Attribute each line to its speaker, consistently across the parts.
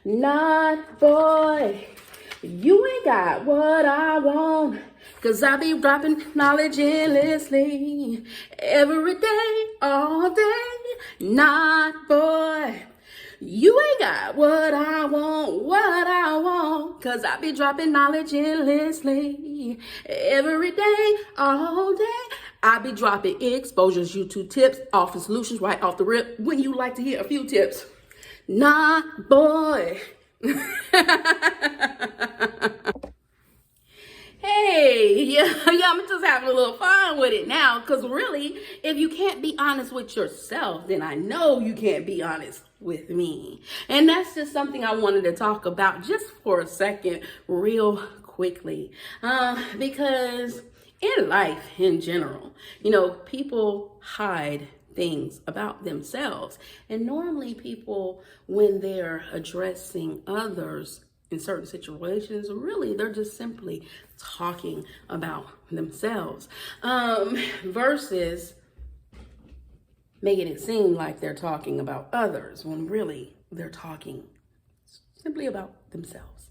Speaker 1: Not boy. You ain't got what I want. Cause I be dropping knowledge endlessly. Every day, all day. Not boy. You ain't got what I want. Cause I be dropping knowledge endlessly. Every day, all day. I be dropping exposures, YouTube tips, office solutions right off the rip. When you like to hear a few tips. Not boy. Hey, yeah, I'm just having a little fun with it now. Because really, if you can't be honest with yourself, then I know you can't be honest with me. And that's just something I wanted to talk about just for a second, real quickly. Because in life in general, people hide things about themselves. And normally people, when they're addressing others in certain situations, really they're just simply talking about themselves, versus making it seem like they're talking about others when really they're talking simply about themselves,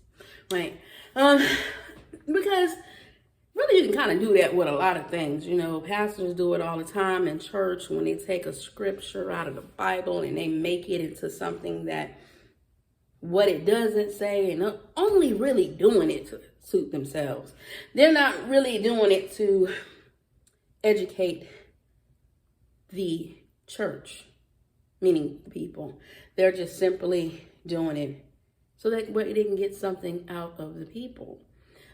Speaker 1: right? Because really, you can kind of do that with a lot of things. Pastors do it all the time in church when they take a scripture out of the Bible and they make it into something that what it doesn't say, and only really doing it to suit themselves. They're not really doing it to educate the church, meaning the people. They're just simply doing it so that they can get something out of the people.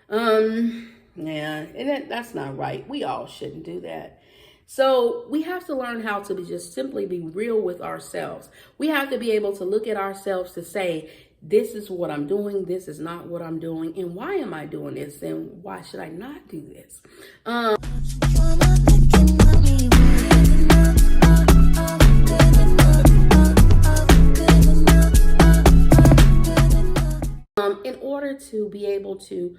Speaker 1: Yeah, and that's not right. We all shouldn't do that. So we have to learn how to just simply be real with ourselves. We have to be able to look at ourselves to say, this is what I'm doing. This is not what I'm doing. And why am I doing this? And why should I not do this? In order to be able to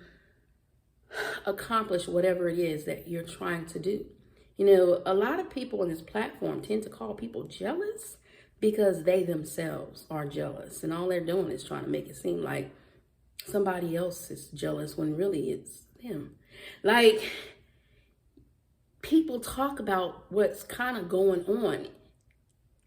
Speaker 1: accomplish whatever it is that you're trying to do. A lot of people on this platform tend to call people jealous because they themselves are jealous, and all they're doing is trying to make it seem like somebody else is jealous when really it's them. Like, people talk about what's kind of going on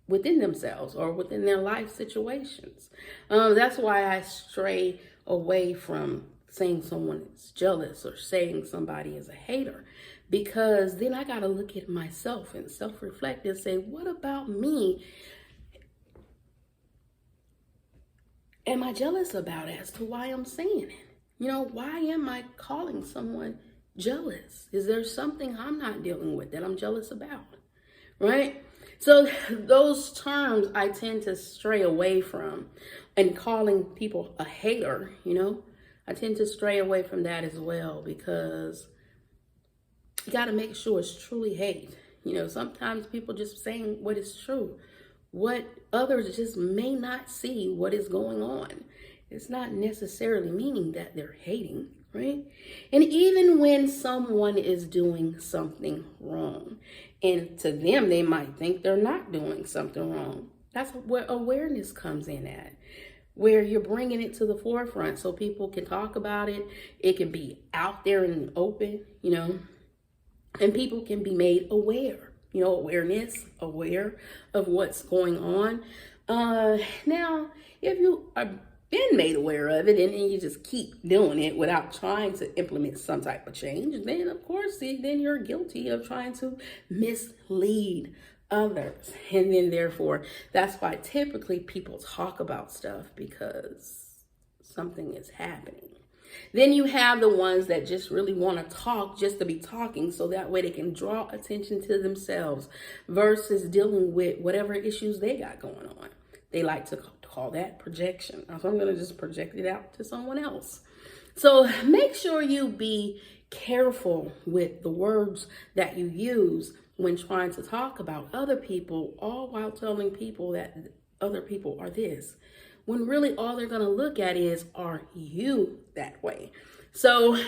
Speaker 1: within themselves or within their life situations. That's why I stray away from saying someone is jealous or saying somebody is a hater, because then I got to look at myself and self-reflect and say, what about me am I jealous about as to why I'm saying it? Why am I calling someone jealous? Is there something I'm not dealing with that I'm jealous about? Right? So those terms I tend to stray away from, and calling people a hater, I tend to stray away from that as well, because you got to make sure it's truly hate. Sometimes people just saying what is true, what others just may not see what is going on. It's not necessarily meaning that they're hating, right? And even when someone is doing something wrong, and to them, they might think they're not doing something wrong. That's where awareness comes in at, where you're bringing it to the forefront so people can talk about it. It can be out there in the open, and people can be made aware, aware of what's going on. Now, if you are been made aware of it and you just keep doing it without trying to implement some type of change, then of course, then you're guilty of trying to mislead others. And then therefore, that's why typically people talk about stuff, because something is happening. Then you have the ones that just really want to talk just to be talking, so that way they can draw attention to themselves versus dealing with whatever issues they got going on. They like to call that projection. So I'm going to just project it out to someone else. So make sure you be careful with the words that you use when trying to talk about other people, all while telling people that other people are this, when really all they're going to look at is, are you that way? So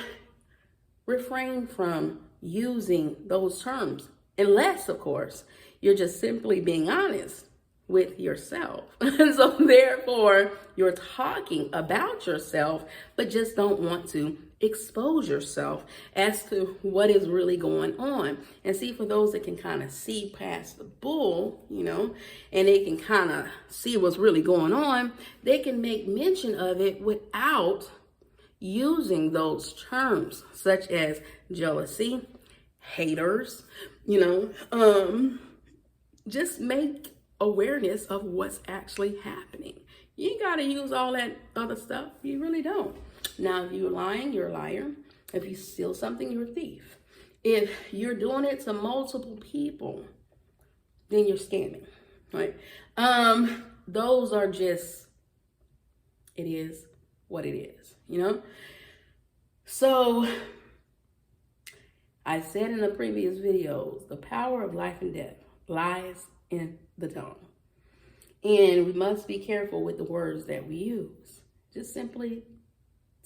Speaker 1: refrain from using those terms, unless, of course, you're just simply being honest with yourself. So therefore, you're talking about yourself, but just don't want to expose yourself as to what is really going on. And see, for those that can kind of see past the bull, and they can kind of see what's really going on, they can make mention of it without using those terms such as jealousy, haters, just make awareness of what's actually happening. You ain't got to use all that other stuff. You really don't. Now, if you're lying, you're a liar. If you steal something, you're a thief. If you're doing it to multiple people, then you're scamming, right? Those are just, it is what it is, So I said in the previous videos, the power of life and death lies in the tongue. And we must be careful with the words that we use. Just simply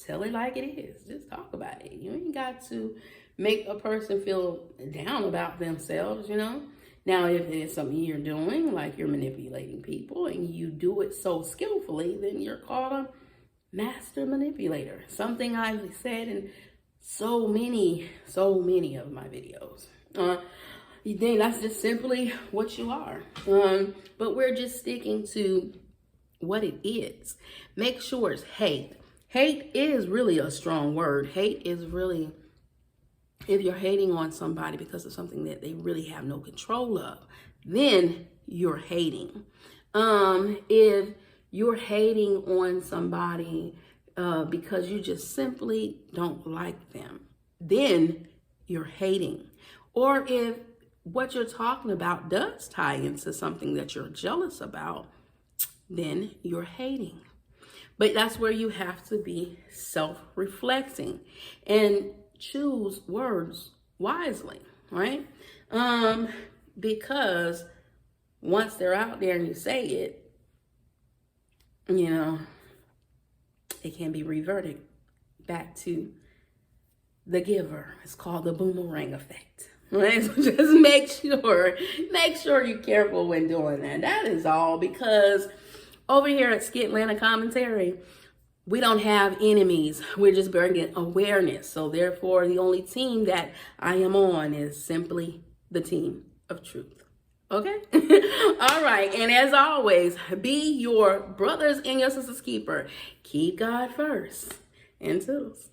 Speaker 1: tell it like it is. Just talk about it. You ain't got to make a person feel down about themselves, Now, if it's something you're doing, like you're manipulating people, and you do it so skillfully, then you're called a master manipulator. Something I've said in so many of my videos. Then that's just simply what you are. But we're just sticking to what it is. Make sure it's hate. Hate is really a strong word. Hate is really, if you're hating on somebody because of something that they really have no control of, then you're hating. If you're hating on somebody because you just simply don't like them, then you're hating. Or if what you're talking about does tie into something that you're jealous about, then you're hating. But that's where you have to be self-reflecting and choose words wisely, right? Because once they're out there and you say it, it can be reverted back to the giver. It's called the boomerang effect. Right? So just make sure you're careful when doing that. That is all, because over here at SkitLanta Commentary, we don't have enemies. We're just bringing awareness. So therefore, the only team that I am on is simply the team of truth. Okay? All right. And as always, be your brothers and your sisters' keeper. Keep God first. And toodles.